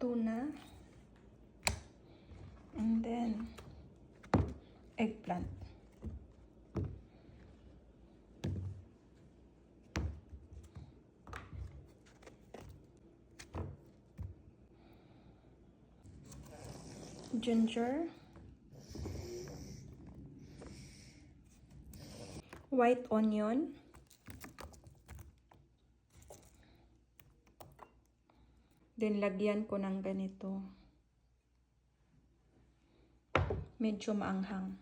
tuna, and then eggplant. Ginger, white onion, then lagyan ko ng ganito, medyo maanghang.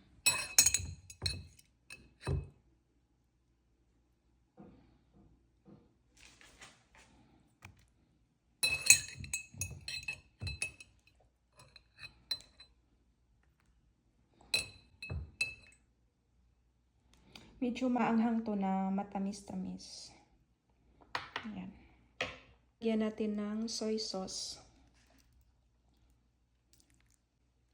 Medyo maanghang to na matamis-tamis. Ayan. Lagyan natin ng soy sauce.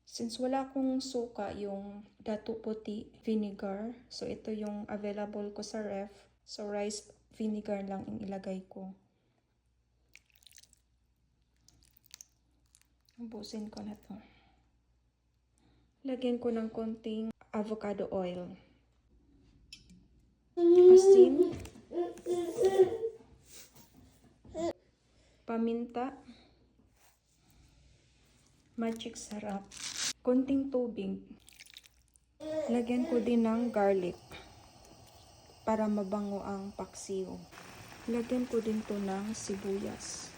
Since wala akong suka, yung dato puti vinegar, so ito yung available ko sa ref. So rice vinegar lang yung ilagay ko. Ubusin ko na to. Lagyan ko ng konting avocado oil. Asin, paminta, magic sarap, konting tubig. Lagyan ko din ng garlic para mabango ang paksiw. Lagyan ko din to ng sibuyas.